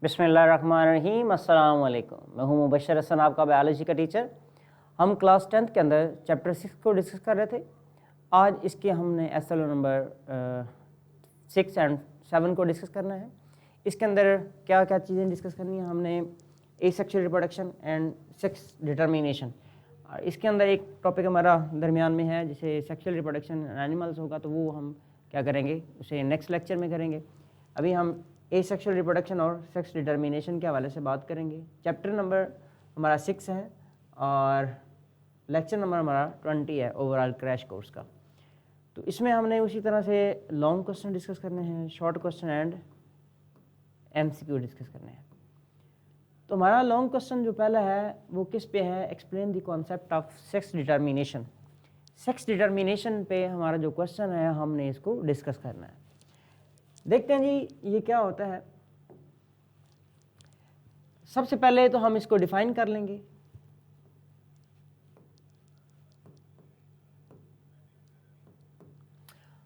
बिस्मिल्लाहिर्रहमानिर्रहीम, अस्सलाम वालेकुम। मैं हूं मुबशर हसन, आपका बायोलॉजी का टीचर। हम क्लास 10th के अंदर चैप्टर 6 को डिस्कस कर रहे थे। आज इसके हमने एसएलओ नंबर 6 एंड 7 को डिस्कस करना है। इसके अंदर क्या क्या चीज़ें डिस्कस करनी है हमने, asexual reproduction and sex determination. इसके अंदर एक टॉपिक हमारा दरमियान में है जिसे सेक्सुअल रिप्रोडक्शन एनिमल्स होगा, तो वो हम क्या करेंगे, उसे नेक्स्ट लेक्चर में करेंगे। अभी हम एसेक्सुअल रिप्रोडक्शन और सेक्स डिटर्मिनेशन के हवाले से बात करेंगे। चैप्टर नंबर हमारा 6 है और लेक्चर नंबर हमारा 20 है ओवरऑल क्रैश कोर्स का। तो इसमें हमने उसी तरह से लॉन्ग क्वेश्चन डिस्कस करने हैं, short question and MCQ discuss करने हैं। तो हमारा लॉन्ग क्वेश्चन जो पहला है वो किस पे है, explain the concept of sex determination. Sex determination पे हमारा जो क्वेश्चन है हमने इसको डिस्कस करना है। देखते हैं जी ये क्या होता है। सबसे पहले तो हम इसको डिफाइन कर लेंगे।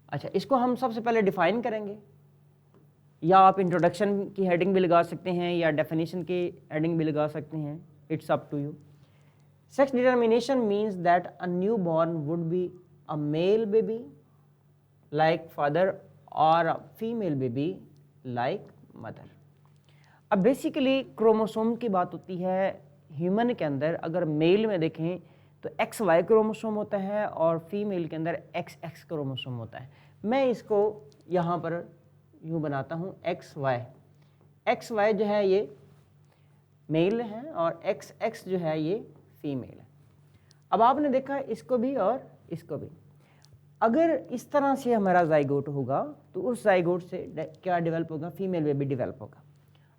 अच्छा, इसको हम सबसे पहले डिफाइन करेंगे, या आप इंट्रोडक्शन की हेडिंग भी लगा सकते हैं या डेफिनेशन की हेडिंग भी लगा सकते हैं, it's up to you. Sex determination means that a new born would be a male baby like father और a female baby like mother. अब बेसिकली क्रोमोसोम की बात होती है ह्यूमन के अंदर। अगर मेल में देखें तो XY क्रोमोसोम होता है और फीमेल के अंदर XX क्रोमोसोम होता है। मैं इसको यहाँ पर यूँ बनाता हूँ XY जो है ये मेल है और XX जो है ये फीमेल है। अब आपने देखा इसको भी और इसको भी। अगर इस तरह से हमारा जाइगोट होगा तो उस जाइगोट से क्या डेवलप होगा, फीमेल बेबी डेवलप होगा।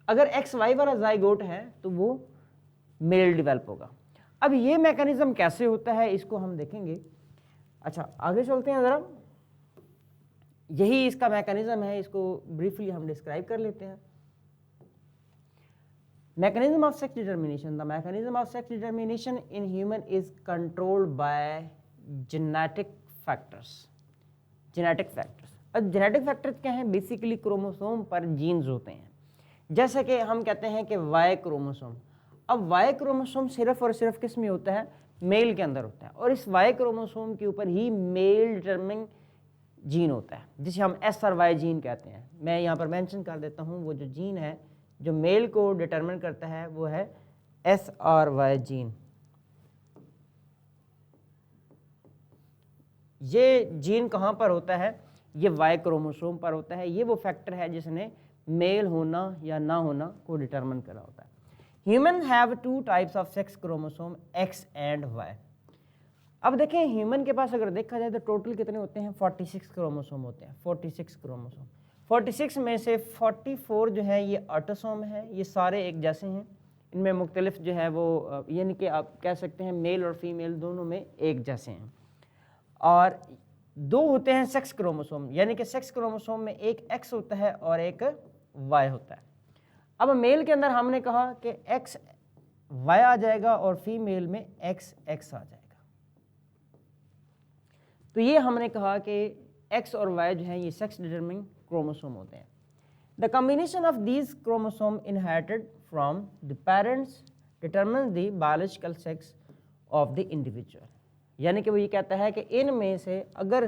अगर XY वाला जाइगोट है तो वो मेल डेवलप होगा। अब ये मैकेनिज्म कैसे होता है इसको हम देखेंगे। अच्छा, आगे चलते हैं ज़रा। यही इसका मैकेनिज्म है, इसको ब्रीफली हम डिस्क्राइब कर लेते हैं। Mechanism of sex determination. The mechanism of sex determination in human is controlled by genetic factors. Genetic factors. अब genetic factors क्या हैं? बेसिकली क्रोमोसोम पर जीन्स होते हैं। जैसे कि हम कहते हैं कि Y क्रोमोसोम। अब Y क्रोमोसोम सिर्फ और सिर्फ किस में होता है, मेल के अंदर होता है, और इस Y क्रोमोसोम के ऊपर ही मेल डिटरमिनिंग जीन होता है जिसे हम SRY जीन कहते हैं। मैं यहाँ पर मेंशन कर देता हूँ, वो जो जीन है जो मेल को डिटरमिन करता है वो है SRY जीन। ये जीन कहाँ पर होता है, ये Y क्रोमोसोम पर होता है। ये वो फैक्टर है जिसने मेल होना या ना होना को डिटरमिन करा होता है। Human have 2 types of sex chromosome, X and Y। अब देखें ह्यूमन के पास अगर देखा जाए तो टोटल कितने होते हैं, 46 क्रोमोसोम होते हैं। 46 क्रोमोसोम, 46 में से 44 जो है ये ऑटोसोम है, ये सारे एक जैसे हैं। इनमें मुख्तलिफ जो है वो यानी कि आप कह सकते हैं मेल और फीमेल दोनों में एक जैसे हैं। और 2 होते हैं सेक्स क्रोमोसोम, यानी कि सेक्स क्रोमोसोम में एक X होता है और एक Y होता है। अब मेल के अंदर हमने कहा कि XY आ जाएगा और फीमेल में XX आ जाएगा। तो ये हमने कहा कि X और Y जो है ये सेक्स डिटरमिनिंग क्रोमोसोम होते हैं। The combination of these chromosome inherited from the parents determines the biological sex of the individual. यानी कि वो ये कहता है कि इनमें से अगर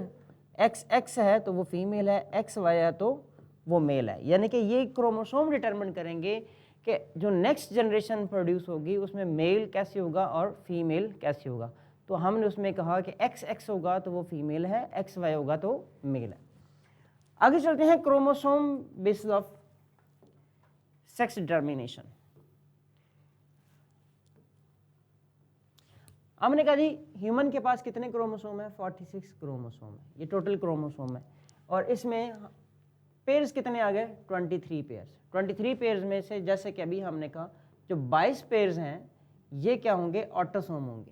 XX है तो वो फीमेल है, XY है तो वो मेल है। यानी कि ये क्रोमोसोम डिटरमिन करेंगे कि जो नेक्स्ट जनरेशन प्रोड्यूस होगी उसमें मेल कैसे होगा और फीमेल कैसे होगा। तो हमने उसमें कहा कि XX होगा तो वो फीमेल है, XY होगा तो मेल है। आगे चलते हैं, chromosome basis of sex determination. हमने कहा जी ह्यूमन के पास कितने क्रोमोसोम है, 46 क्रोमोसोम है, ये टोटल क्रोमोसोम है। और इसमें पेयर्स कितने आ गए, 23 पेयर्स। 23 पेयर्स में से जैसे कि अभी हमने कहा जो 22 पेयर्स हैं ये क्या होंगे, ऑटोसोम होंगे।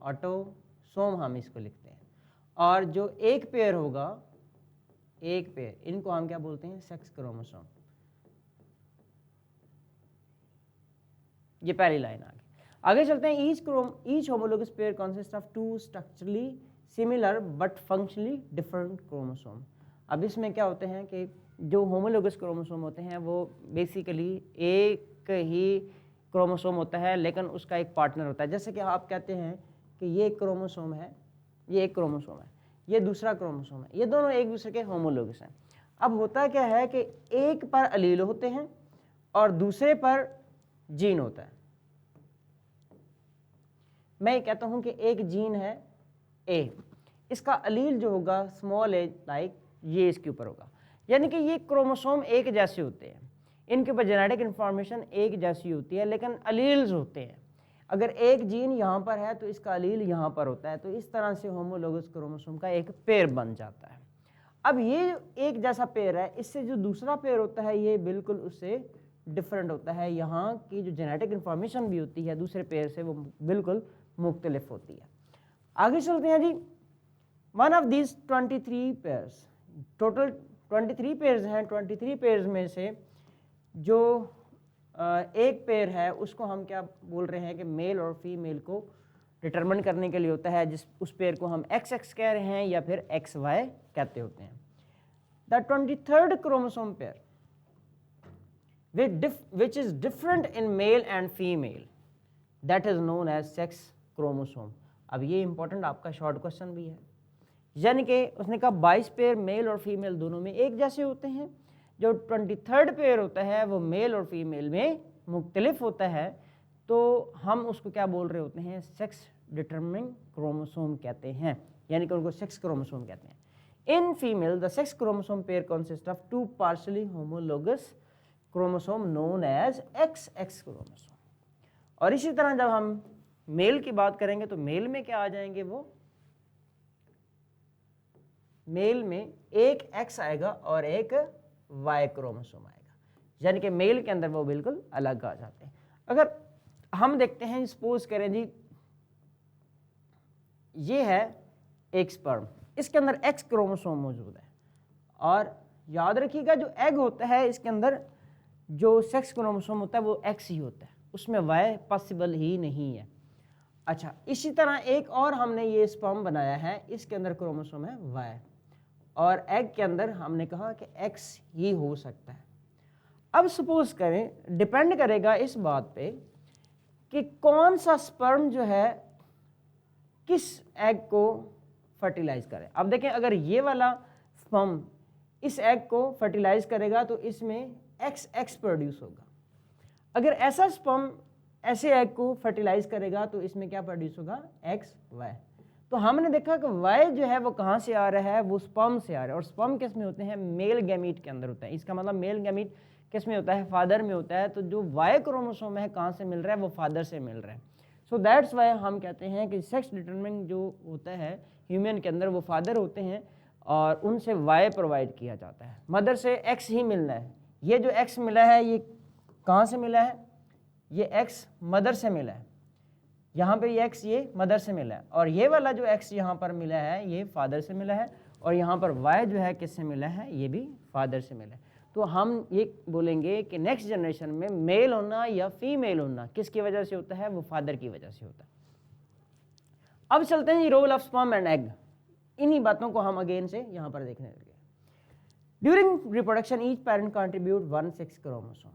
ऑटोसोम हम इसको लिखते हैं। और जो एक पेयर होगा, एक पेयर, इनको हम क्या बोलते हैं, सेक्स क्रोमोसोम। ये पहली लाइन आ गई। आगे चलते हैं, each homologous pair consist of 2 structurally similar but functionally different chromosome. अब इसमें क्या होते हैं कि जो होमोलोगस क्रोमोसोम होते हैं वो बेसिकली एक ही क्रोमोसोम होता है, लेकिन उसका एक पार्टनर होता है। जैसे कि आप कहते हैं कि ये एक क्रोमोसोम है, ये एक क्रोमोसोम है, ये दूसरा क्रोमोसोम है, ये दोनों एक दूसरे के होमोलोगस हैं। अब होता क्या है कि एक पर अलील होते हैं और दूसरे पर जीन होता है। मैं कहता हूं कि एक जीन है ए, इसका अलील जो होगा स्मॉल ए लाइक ये इसके ऊपर होगा, यानी कि ये क्रोमोसोम एक जैसे होते हैं, इनके ऊपर जेनेटिक इंफॉर्मेशन एक जैसी होती है, लेकिन अलील्स होते हैं। अगर एक जीन यहाँ पर है तो इसका अलील यहाँ पर होता है, तो इस तरह से होमोलोगस क्रोमोसोम का एक पेयर बन जाता है। अब ये एक जैसा पेयर है, इससे जो दूसरा पेयर होता है ये बिल्कुल उससे डिफरेंट होता है। यहाँ की जो जेनेटिक इंफॉर्मेशन भी होती है दूसरे पेयर से वो बिल्कुल मुख्तलिफ होती है। आगे चलते हैं जी। One of these 23 pairs, total 23 pairs हैं, 23 पेयर्स में से जो एक पेयर है उसको हम क्या बोल रहे हैं कि मेल और फीमेल को डिटरमिन करने के लिए होता है, जिस उस पेयर को हम XX कह रहे हैं या फिर XY कहते होते हैं। The 23rd chromosome pair which is different in male and female that is known as sex chromosome। अब ये इंपॉर्टेंट आपका शॉर्ट क्वेश्चन भी है, यानी कि उसने कहा 22 पेयर मेल और फीमेल दोनों में एक जैसे होते हैं, जो 23rd पेयर होता है वो मेल और फीमेल में मुख्तलिफ होता है, तो हम उसको क्या बोल रहे होते हैं, सेक्स डिटरमिनिंग क्रोमोसोम कहते हैं, यानी कि उनको सेक्स क्रोमोसोम कहते हैं। In female the sex chromosome pair consist of 2 partially homologous chromosome known as XX chromosome. और इसी तरह जब हम मेल की बात करेंगे तो मेल में क्या आ जाएंगे, वो मेल में एक X आएगा और एक Y क्रोमोसोम आएगा, यानी कि मेल के अंदर वो बिल्कुल अलग आ जाते हैं। अगर हम देखते हैं, सपोज करें जी ये है एक स्पर्म, इसके अंदर X क्रोमोसोम मौजूद है, और याद रखिएगा जो एग होता है इसके अंदर जो सेक्स क्रोमोसोम होता है वो X ही होता है, उसमें Y पॉसिबल ही नहीं है। अच्छा, इसी तरह एक और हमने ये स्पर्म बनाया है, इसके अंदर क्रोमोसोम है Y, और एग के अंदर हमने कहा कि X ही हो सकता है। अब सपोज करें, डिपेंड करेगा इस बात पे कि कौन सा स्पर्म जो है किस एग को फर्टिलाइज करे। अब देखें, अगर ये वाला स्पर्म इस एग को फर्टिलाइज करेगा तो इसमें XX प्रोड्यूस होगा। अगर ऐसा स्पर्म ऐसे एग को फर्टिलाइज करेगा तो इसमें क्या प्रोड्यूस होगा, XY। तो हमने देखा कि Y जो है वो कहाँ से आ रहा है, वो स्पर्म से आ रहा है, और स्पर्म किस में होते हैं, मेल गैमीट के अंदर होता है। इसका मतलब मेल गैमीट किस में होता है, फादर में होता है। तो जो Y क्रोमोसोम है कहाँ से मिल रहा है, वो फादर से मिल रहा है। सो दैट्स वाई हम कहते हैं कि सेक्स डिटरमिनिंग जो होता है ह्यूमन के अंदर वो फादर होते हैं और उनसे Y प्रोवाइड किया जाता है, मदर से X ही मिलना है। ये जो X मिला है ये कहाँ से मिला है, ये X मदर से मिला है, यहाँ पे ये X ये मदर से मिला है, और ये वाला जो X यहाँ पर मिला है ये फादर से मिला है, और यहाँ पर Y जो है किससे मिला है, ये भी फादर से मिला है। तो हम ये बोलेंगे कि नेक्स्ट जनरेशन में मेल होना या फीमेल होना किसकी वजह से होता है, वो फादर की वजह से होता है। अब चलते हैं role of sperm and egg, इन्हीं बातों को हम अगेन से यहाँ पर देखने लगे। During reproduction each parent contribute 1 sex chromosome.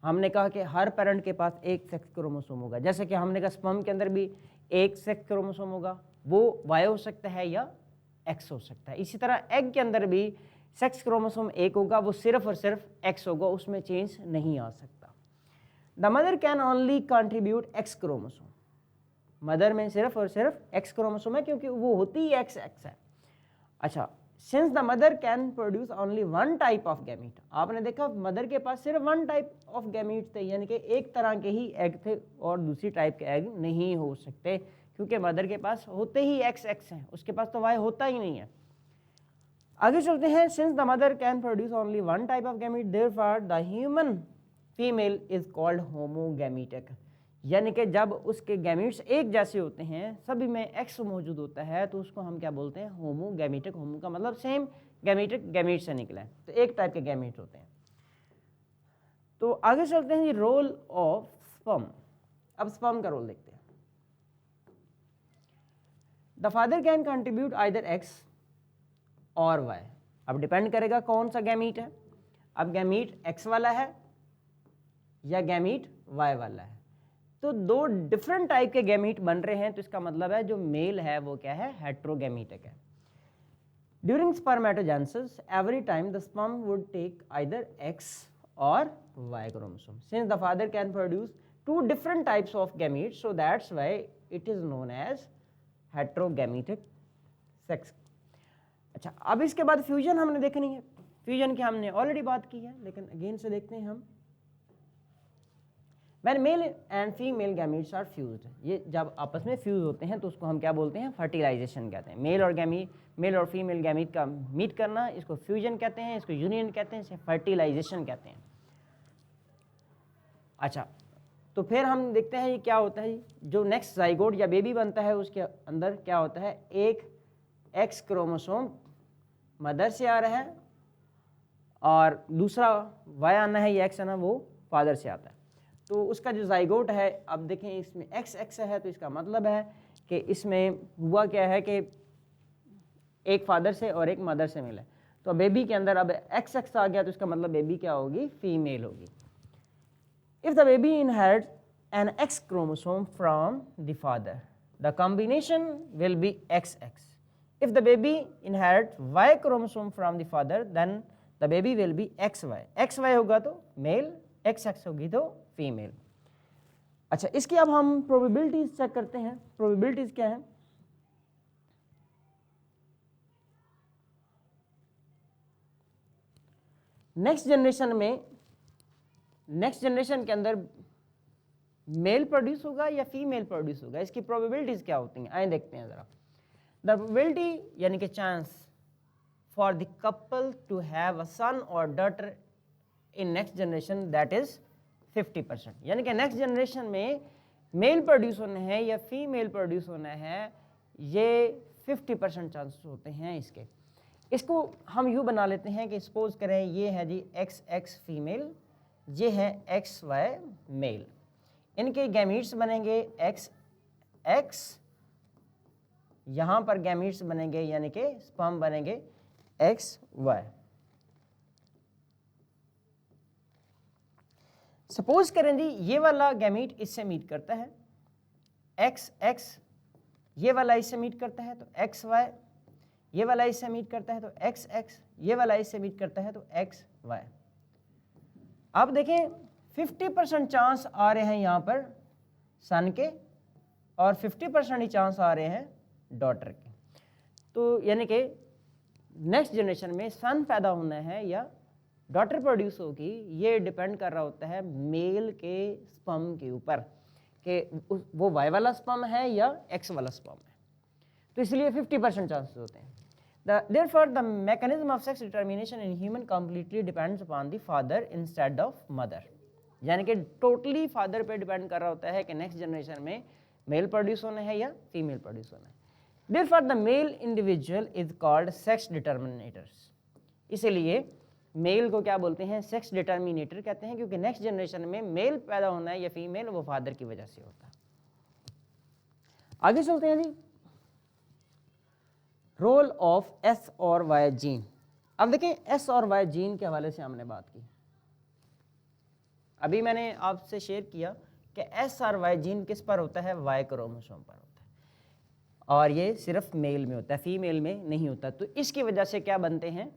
हमने कहा कि हर पेरेंट के पास एक सेक्स क्रोमोसोम होगा, जैसे कि हमने कहा स्पर्म के अंदर भी एक सेक्स क्रोमोसोम होगा, वो Y हो सकता है या X हो सकता है। इसी तरह एग के अंदर भी सेक्स क्रोमोसोम एक होगा, वो सिर्फ और सिर्फ X होगा, उसमें चेंज नहीं आ सकता। The mother can only contribute X chromosome. Mother में सिर्फ और सिर्फ X क्रोमोसोम है क्योंकि वो होती ही XX है। अच्छा, since the mother can produce only 1 type of gamete, आपने देखा मदर के पास सिर्फ 1 टाइप ऑफ गैमीट थे, यानी कि एक तरह के ही एग थे और दूसरी टाइप के एग नहीं हो सकते, क्योंकि मदर के पास होते ही XX हैं, उसके पास तो Y होता ही नहीं है। आगे चलते हैं, since the mother can produce only 1 type of gamete therefore the human female is called homogametic, यानी कि जब उसके गैमीट्स एक जैसे होते हैं, सभी में X मौजूद होता है, तो उसको हम क्या बोलते हैं, होमोगैमीटिक। होमो का मतलब सेम, गैमीटिक गैमीट से निकला है, तो एक टाइप के गैमीट होते हैं। तो आगे चलते हैं रोल ऑफ स्पर्म। अब स्पर्म का रोल देखते हैं। The father can contribute either X और Y। अब डिपेंड करेगा कौन सा गैमीट है। अब गैमीट एक्स वाला है या गैमीट वाई वाला है, तो दो डिफरेंट टाइप के गैमीट बन रहे हैं, तो इसका मतलब है जो मेल है वो क्या है, हेट्रोगैमीटिक है। During spermatogenesis every time the sperm would take either X और Y chromosome since the father can produce two different types of gamete, so that's why it is known as heterogametic sex. अच्छा, अब इसके बाद fusion हमने देखनी है। Fusion की हमने ऑलरेडी बात की है, लेकिन अगेन से देखते हैं हम। When male and female gametes are fused, ये जब आपस में फ्यूज होते हैं तो उसको हम क्या बोलते हैं, फर्टिलाइजेशन कहते हैं। मेल और फीमेल गैमीट का मीट करना, इसको फ्यूजन कहते हैं, इसको यूनियन कहते हैं, इसे फर्टिलाइजेशन कहते हैं। अच्छा, तो फिर हम देखते हैं ये क्या होता है। जो नेक्स्ट जाइगोट या बेबी बनता है उसके अंदर क्या होता है, एक एक्स क्रोमोसोम मदर से आ रहा है और दूसरा वाई आना है या एक्स आना वो फादर से आता है। तो उसका जो जाइगोट है, अब देखें इसमें एक्स एक्स है, तो इसका मतलब है कि इसमें हुआ क्या है कि एक फादर से और एक मदर से मिला। तो बेबी के अंदर अब एक्स एक्स आ गया, तो इसका मतलब बेबी क्या होगी, फीमेल होगी। If the baby inherits an X chromosome from the father, the combination will be X X. If the baby inherits Y chromosome from the father, then the baby will be X Y. X Y होगा तो mail, x x होगी तो female. अच्छा, इसकी अब हम probabilities check करते हैं। प्रोबेबिलिटीज क्या है, नेक्स्ट जनरेशन के अंदर मेल प्रोड्यूस होगा या फीमेल प्रोड्यूस होगा, इसकी प्रोबेबिलिटीज क्या होती हैं, आइए देखते हैं जरा। द प्रोबेबिलिटी यानी कि chance for the couple to have a son और daughter in next generation, that is 50%। यानी कि नेक्स्ट जनरेशन में मेल प्रोड्यूस होना है या फीमेल प्रोड्यूस होना है, ये 50% चांसेस होते हैं इसके। इसको हम यूँ बना लेते हैं कि सपोज करें ये है जी एक्स एक्स फीमेल, ये है एक्स वाई मेल। इनके गैमीट्स बनेंगे एक्स एक्स, यहाँ पर गैमीट्स बनेंगे यानी कि स्पर्म बनेंगे एक्स वाई। सपोज करें जी ये वाला गैमीट इससे मीट करता है, एक्स एक्स, ये वाला इससे मीट करता है तो एक्स वाई, ये वाला इससे मीट करता है तो एक्स एक्स, ये वाला इससे मीट करता है तो एक्स वाई। अब देखें 50% चांस आ रहे हैं यहाँ पर सन के और 50% ही चांस आ रहे हैं डॉटर के। तो यानी कि नेक्स्ट जनरेशन में सन पैदा होना है या डॉटर प्रोड्यूस होगी, ये डिपेंड कर रहा होता है मेल के स्पर्म के ऊपर कि वो वाई वाला स्पर्म है या एक्स वाला स्पर्म है। तो इसलिए 50% चांसेस होते हैं। Therefore, the mechanism of sex determination in human completely depends upon the father instead of mother. यानी कि टोटली फादर पे डिपेंड कर रहा होता है कि नेक्स्ट जनरेशन में मेल प्रोड्यूस होना है या फीमेल प्रोड्यूस होना है। Therefore, the male individual is called sex determinators. इसीलिए मेल को क्या बोलते हैं, सेक्स डिटर्मिनेटर कहते हैं, क्योंकि नेक्स्ट जनरेशन में मेल पैदा होना है या फीमेल वो फादर की वजह से होता है। आगे चलते हैं जी, role of S R Y gene. अब देखें एस और वाई जीन के हवाले से हमने बात की। अभी मैंने आपसे शेयर किया कि एस और वाई जीन किस पर होता है, वाई क्रोमोसोम पर होता है और ये सिर्फ मेल में होता है, फीमेल में नहीं होता। तो इसकी वजह से क्या बनते हैं,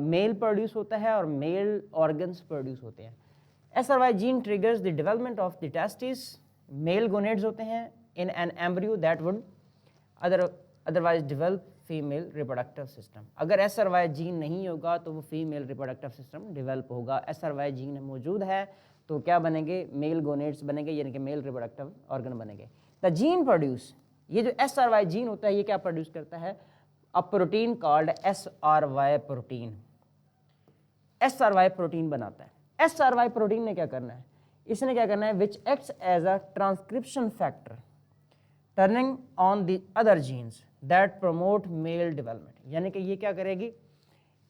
मेल प्रोड्यूस होता है और मेल ऑर्गन्स प्रोड्यूस होते हैं। S R Y gene triggers the development of the testis, male gonads होते हैं in an embryo that would otherwise develop female reproductive system. अगर एस और वाई जीन नहीं होगा तो वो फीमेल रिप्रोडक्टिव सिस्टम डेवलप होगा। एस और वाई जीन मौजूद है तो क्या बनेंगे, मेल गोनेड्स बनेंगे यानी कि मेल रिप्रोडक्टिव ऑर्गन बनेंगे। द जीन प्रोड्यूस, ये जो एस और वाई जीन होता है ये क्या प्रोड्यूस करता है, a protein called S R Y protein. S R Y protein बनाता है। एस आर वाई प्रोटीन ने क्या करना है, इसने क्या करना है, which acts as a transcription factor turning on the other genes that promote male development. यानी कि ये क्या करेगी,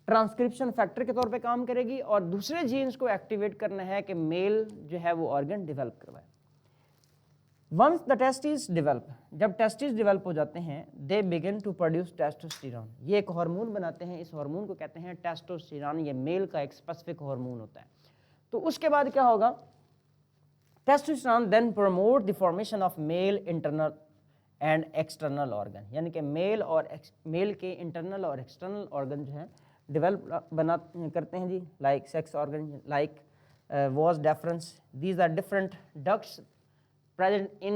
ट्रांसक्रिप्शन फैक्टर के तौर पे काम करेगी और दूसरे जीन्स को एक्टिवेट करना है कि मेल जो है वो ऑर्गन डेवलप करवाए। वंस द टेस्टिस डेवलप, जब टेस्टिस डेवलप हो जाते हैं, they begin to produce testosterone, ये एक हार्मोन बनाते हैं, इस हार्मोन को कहते हैं टेस्टोस्टेरॉन, ये मेल का एक स्पेसिफिक हार्मोन होता है। तो उसके बाद क्या होगा, testosterone then promote the formation of male internal and external organ, यानी कि मेल के इंटरनल और एक्सटर्नल ऑर्गन जो है डेवलप करते हैं जी, like sex organ, like vas deferens, these are different ducts present in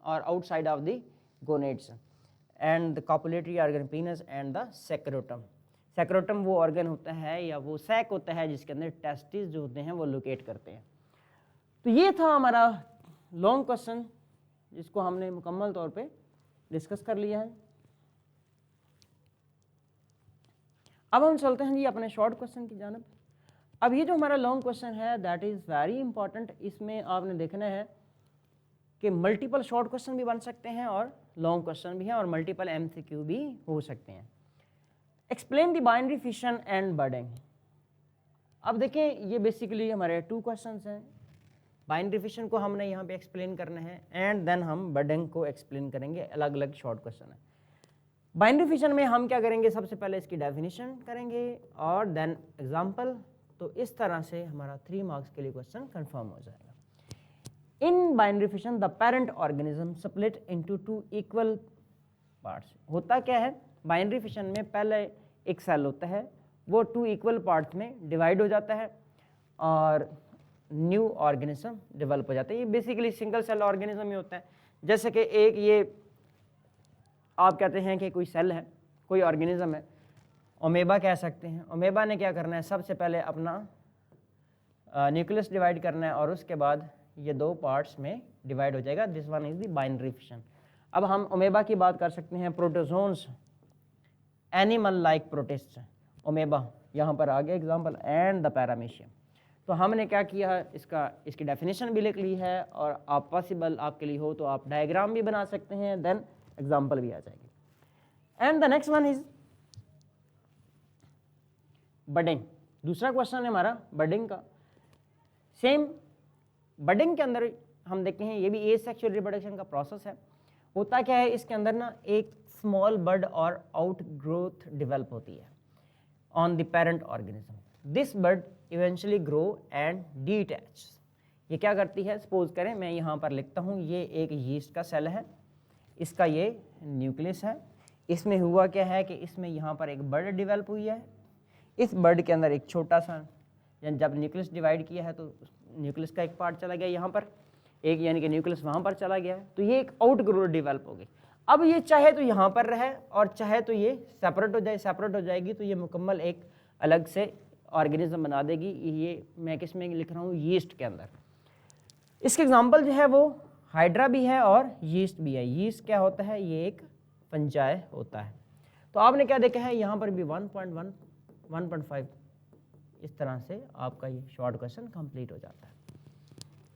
or outside of the gonads, and the copulatory organ penis and the secretum. secretum वो organ होता है या वो sac होता है जिसके अंदर testis जो होते हैं वो locate करते हैं। तो ये था हमारा लॉन्ग क्वेश्चन जिसको हमने मुकम्मल तौर पे डिस्कस कर लिया है। अब हम चलते हैं जी अपने शॉर्ट क्वेश्चन की जानब। अब ये जो हमारा लॉन्ग क्वेश्चन है दैट इज़ वेरी इंपॉर्टेंट, इसमें आपने देखना है कि मल्टीपल शॉर्ट क्वेश्चन भी बन सकते हैं और लॉन्ग क्वेश्चन भी हैं और मल्टीपल एमसीक्यू भी हो सकते हैं। Explain the binary fission and budding. अब देखें ये बेसिकली हमारे 2 क्वेश्चंस हैं। बाइनरी फिशन को हमने यहाँ पे एक्सप्लेन करना है एंड देन हम बर्डिंग को एक्सप्लेन करेंगे, अलग अलग शॉर्ट क्वेश्चन है। बाइनरी फिशन में हम क्या करेंगे, सबसे पहले इसकी डेफिनेशन करेंगे और देन एग्जाम्पल। तो इस तरह से हमारा 3 मार्क्स के लिए क्वेश्चन कन्फर्म हो जाएगा। In binary fission, the parent organism split into 2 equal parts. होता क्या है, बाइनरी फिशन में पहले एक सेल होता है, वो 2 इक्वल पार्ट्स में डिवाइड हो जाता है और न्यू ऑर्गेनिज्म डेवलप हो जाता है। ये बेसिकली सिंगल सेल ऑर्गेनिज्म ही होता है। जैसे कि एक ये आप कहते हैं कि कोई सेल है, कोई ऑर्गेनिज्म है, ओमेबा कह सकते हैं। ओमेबा ने क्या करना है, सबसे पहले अपना न्यूक्लियस डिवाइड करना है और उसके बाद ये 2 पार्ट्स में डिवाइड हो जाएगा। This one is the binary fission. अब हम ओमेबा की बात कर सकते हैं, प्रोटोजोन्स, एनिमल लाइक प्रोटिस्ट, ओमेबा यहाँ पर आ गया एग्जांपल, एंड द पैरामीशियम। तो हमने क्या किया, इसकी डेफिनेशन भी लिख ली है और आप पॉसिबल आपके लिए हो तो आप डायग्राम भी बना सकते हैं, देन एग्जाम्पल भी आ जाएगी। And the next one is budding. दूसरा क्वेश्चन है हमारा बडिंग का। सेम बडिंग के अंदर हम देखते हैं ये भी एसेक्सुअल रिप्रोडक्शन का प्रोसेस है। होता क्या है, इसके अंदर ना एक स्मॉल बड और आउट ग्रोथ डेवलप होती है on the parent organism. This bud eventually grow and detach. ये क्या करती है, सपोज करें मैं यहाँ पर लिखता हूँ, ये एक यीस्ट का सेल है, इसका ये न्यूक्लियस है। इसमें हुआ क्या है कि इसमें यहाँ पर एक बड डेवलप हुई है। इस बड के अंदर एक छोटा सा, जब न्यूक्लियस डिवाइड किया है तो न्यूक्लियस का एक पार्ट चला गया यहाँ पर, एक यानी कि न्यूक्लियस वहाँ पर चला गया है, तो ये एक आउट ग्रोथ डेवलप हो गई। अब ये चाहे तो यहाँ पर रहे और चाहे तो ये सेपरेट हो जाए, सेपरेट हो जाएगी तो ये मुकम्मल एक अलग से ऑर्गेनिज्म बना देगी। ये मैं किस में लिख रहा हूँ, यीस्ट के अंदर। इसके एग्जाम्पल जो है वो हाइड्रा भी है और यीस्ट भी है। यीस्ट क्या होता है, ये एक फंजाई होता है। तो आपने क्या देखा है, यहाँ पर भी 1.1, 1.5 इस तरह से आपका ये शॉर्ट क्वेश्चन कंप्लीट हो जाता है।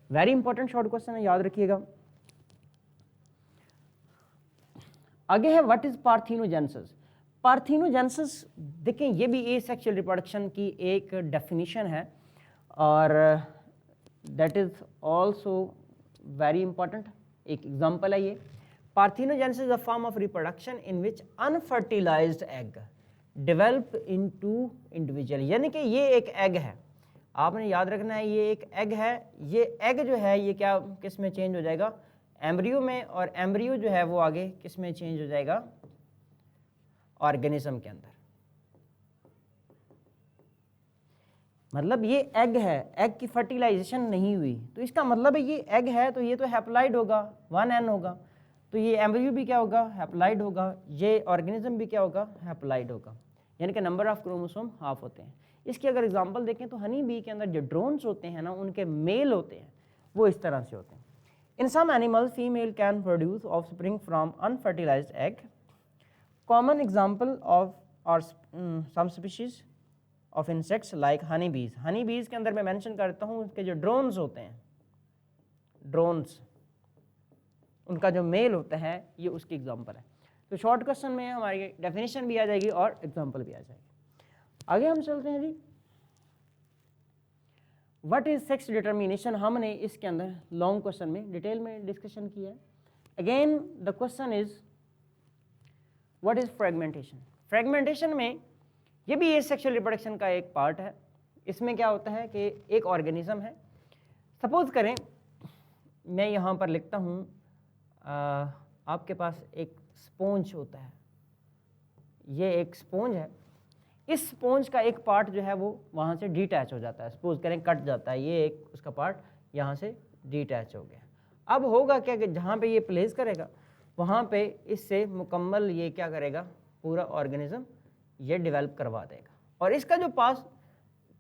वेरी इंपॉर्टेंट शॉर्ट क्वेश्चन है, याद रखिएगा। आगे है व्हाट इज पार्थिनोजेनेसिस। पार्थिनोजेनेसिस देखें ये भी एसेक्सुअल रिप्रोडक्शन की एक डेफिनेशन है और that is also very important. एक एग्जांपल है ये, parthenogenesis a form of reproduction in which unfertilised egg develop into individual. यानी कि ये एक एग है, आपने याद रखना है ये एक एग है। ये एग जो है ये क्या किस में चेंज हो जाएगा, एम्ब्रियो में, और एम्ब्रियो जो है वो आगे किस में चेंज हो जाएगा, ऑर्गेनिज्म के अंदर। मतलब ये एग है, एग की फर्टिलाइजेशन नहीं हुई, तो इसका मतलब है ये एग है तो ये तो हैप्लॉइड होगा, 1n होगा। तो ये एम्ब्रियो भी क्या होगा, हैप्लॉइड होगा। ये ऑर्गेनिज्म भी क्या होगा, हैप्लॉइड होगा। यानी कि नंबर ऑफ क्रोमोसोम हाफ होते हैं। इसकी अगर एग्जांपल देखें तो हनी बी के अंदर जो ड्रोन्स होते हैं ना, उनके मेल होते हैं वो इस तरह से होते हैं। In some animals female can produce offspring from unfertilized egg. Common example of और some species of insects like honey bees. Honey बीज के अंदर मैं मेंशन करता हूँ उसके जो ड्रोन्स होते हैं, ड्रोन्स उनका जो मेल होता है ये उसकी एग्जांपल है। तो शॉर्ट क्वेश्चन में हमारी डेफिनेशन भी आ जाएगी और एग्जांपल भी आ जाएगी। आगे हम चलते हैं जी। व्हाट इज सेक्स डिटर्मिनेशन, हमने इसके अंदर लॉन्ग क्वेश्चन में डिटेल में डिस्कशन किया है। Again the question is what is fragmentation. Fragmentation में ये भी एसेक्सुअल रिप्रोडक्शन का एक पार्ट है। इसमें क्या होता है कि एक ऑर्गेनिज्म है, सपोज करें मैं यहाँ पर लिखता हूँ आपके पास एक स्पॉन्ज होता है, ये एक स्पॉन्ज है, इस स्पॉन्ज का एक पार्ट जो है वो वहाँ से डिटैच हो जाता है, सपोज करें कट जाता है, ये एक उसका पार्ट यहाँ से डिटैच हो गया। अब होगा क्या कि जहाँ पे ये प्लेस करेगा वहाँ पे इससे मुकम्मल ये क्या करेगा, पूरा ऑर्गेनिज्म ये डेवलप करवा देगा, और इसका जो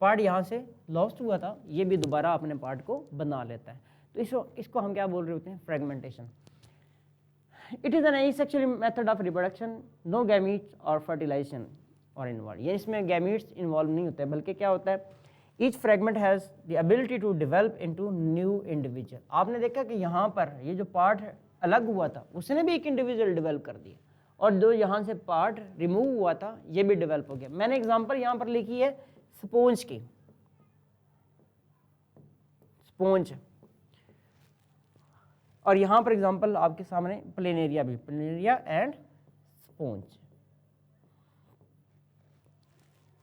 पार्ट यहाँ से लॉस्ट हुआ था ये भी दोबारा अपने पार्ट को बना लेता है। तो इसको हम क्या बोल रहे होते हैं, fragmentation. It is an asexual method of reproduction, no gametes or fertilisation are involve, ये इसमें गैमीट्स इन्वॉल्व नहीं होते, बल्कि क्या होता है, each fragment has the ability to develop into new individual. आपने देखा कि यहाँ पर ये जो पार्ट अलग हुआ था उसने भी एक इंडिविजुअल डेवलप कर दिया, और जो यहाँ से पार्ट रिमूव हुआ था ये भी डेवलप हो गया। मैंने एग्जांपल यहाँ पर लिखी है स्पॉन्ज की, स्पॉन्ज, और यहाँ पर एग्जांपल आपके सामने प्लेनेरिया भी, प्लेनेरिया एंड स्पॉन्ज।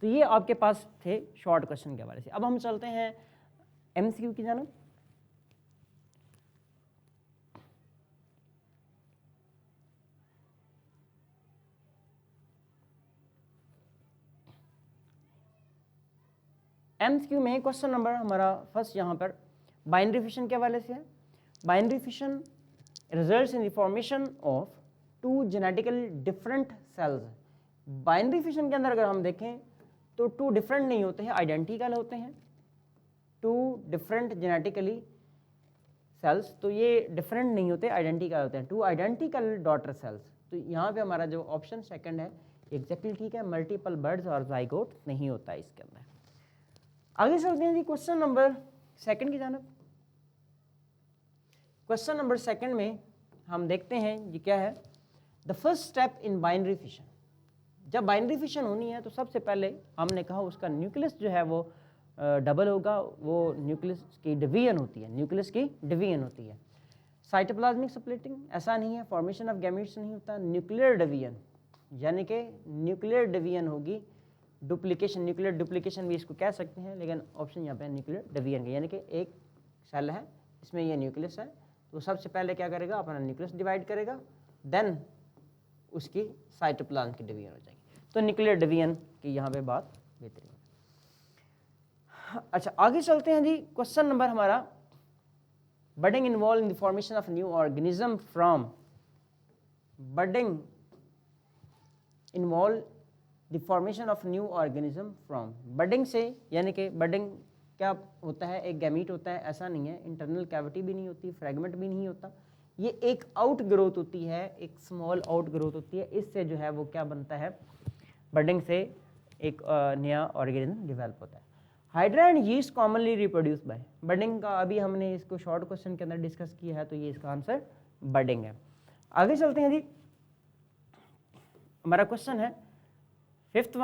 तो ये आपके पास थे शॉर्ट क्वेश्चन के हवाले से। अब हम चलते हैं एमसीक्यू की जानिब। एमसीक्यू में क्वेश्चन नंबर हमारा फर्स्ट यहाँ पर बाइनरी फिशन के हवाले से है। Binary fission results in the formation of two genetically different cells. Binary fission के अंदर अगर हम देखें तो टू डिफरेंट नहीं होते हैं, आइडेंटिकल होते हैं, टू डिफरेंट जेनेटिकली सेल्स, तो ये डिफरेंट नहीं होते, आइडेंटिकल होते हैं, टू आइडेंटिकल डॉटर सेल्स। तो यहाँ पे हमारा जो ऑप्शन सेकंड है एग्जैक्टली ठीक है, मल्टीपल बर्ड्स और जाइगोट नहीं होता है इसके अंदर। आगे चलते हैं जी क्वेश्चन नंबर सेकंड की जानिब। क्वेश्चन नंबर सेकंड में हम देखते हैं ये क्या है, the first step in binary fission. जब बाइनरी फिशन होनी है तो सबसे पहले हमने कहा उसका न्यूक्लियस जो है वो डबल होगा, वो न्यूक्लियस की डिवीजन होती है, न्यूक्लियस की डिवीजन होती है। साइटोप्लाज्मिक स्प्लिटिंग ऐसा नहीं है, फॉर्मेशन ऑफ गैमेट्स नहीं होता, न्यूक्लियर डिवीजन, यानी कि न्यूक्लियर डिवीजन होगी, डुप्लीकेशन, न्यूक्लियर डुप्लीकेशन भी इसको कह सकते हैं, लेकिन ऑप्शन यहाँ पे न्यूक्लियर डिवीजन का, यानी कि एक सेल है इसमें ये न्यूक्लियस है, तो सबसे पहले क्या करेगा, अपना न्यूक्लियस डिवाइड करेगा, देन उसकी साइटोप्लाज्म की डिवीजन हो जाएगी। तो न्यूक्लियर डिवीजन की यहाँ पे बात बेहतरीन। अच्छा आगे चलते हैं जी, क्वेश्चन नंबर हमारा budding involve in the formation of new organism from, budding involve the formation of new organism from, budding से, यानी कि बडिंग क्या होता है, एक गैमीट होता है, ऐसा नहीं है, इंटरनल कैविटी भी नहीं होती, फ्रेगमेंट भी नहीं होता, ये एक आउट ग्रोथ होती है, एक स्मॉल आउट ग्रोथ होती है, इससे जो है वो क्या बनता है, बडिंग से एक नया ऑर्गेनिज्म डेवलप होता है। Hydra and yeast commonly reproduce by, budding का अभी हमने इसको शॉर्ट क्वेश्चन के अंदर डिस्कस किया है, तो ये इसका आंसर बडिंग है। आगे चलते हैं जी, हमारा क्वेश्चन है फिफ्थ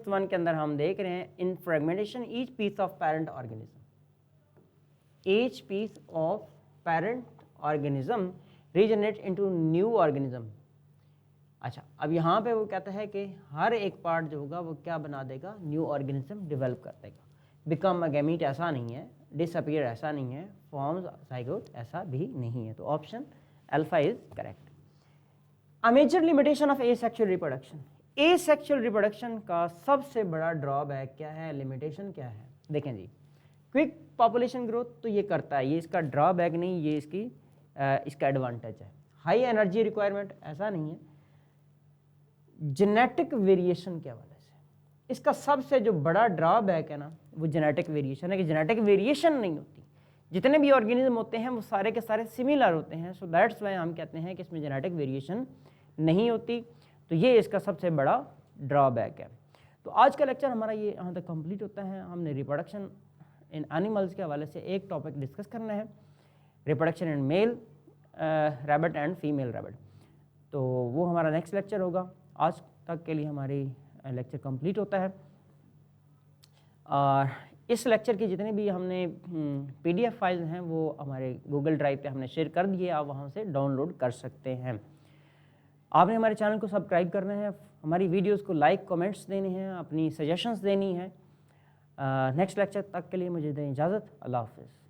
वन के अंदर हम देख रहे हैं in fragmentation each piece of parent organism, each piece of parent organism regenerate into new organism. अच्छा अब यहाँ पे वो कहता है कि हर एक पार्ट जो होगा वो क्या बना देगा, न्यू ऑर्गेनिज्म डेवलप कर देगा। बिकम अ गैमीट ऐसा नहीं है, डिसअपीयर ऐसा नहीं है, फॉर्म्स जाइगोट ऐसा भी नहीं है, तो option alpha is correct. A major limitation of asexual reproduction, asexual reproduction का सबसे बड़ा ड्रॉबैक क्या है, लिमिटेशन क्या है, देखें जी, क्विक पॉपुलेशन ग्रोथ तो ये करता है, ये इसका ड्रॉबैक नहीं, ये इसका एडवांटेज है। हाई एनर्जी रिक्वायरमेंट ऐसा नहीं है, जेनेटिक वेरिएशन के हवाले से इसका सबसे जो बड़ा ड्रॉबैक है ना वो जेनेटिक वेरिएशन है, कि जेनेटिक वेरिएशन नहीं होती, जितने भी ऑर्गेनिज्म होते हैं वो सारे के सारे सिमिलर होते हैं, सो दैट्स वाई हम कहते हैं कि इसमें जेनेटिक वेरिएशन नहीं होती, तो ये इसका सबसे बड़ा ड्रॉबैक है। तो आज का लेक्चर हमारा ये यहाँ तक कंप्लीट होता है। हमने रिप्रोडक्शन इन एनिमल्स के हवाले से एक टॉपिक डिस्कस करना है, reproduction in male rabbit and female rabbit, तो वो हमारा नेक्स्ट लेक्चर होगा। आज तक के लिए हमारी लेक्चर कंप्लीट होता है, और इस लेक्चर की जितने भी हमने PDF फाइल हैं वो हमारे गूगल ड्राइव पे हमने शेयर कर दिए, आप वहाँ से डाउनलोड कर सकते हैं। आपने हमारे चैनल को सब्सक्राइब करना है, हमारी वीडियोस को लाइक कमेंट्स देने हैं, अपनी सजेशंस देनी है। नेक्स्ट लेक्चर तक के लिए मुझे दें इजाज़त। अल्लाह हाफ़िज़।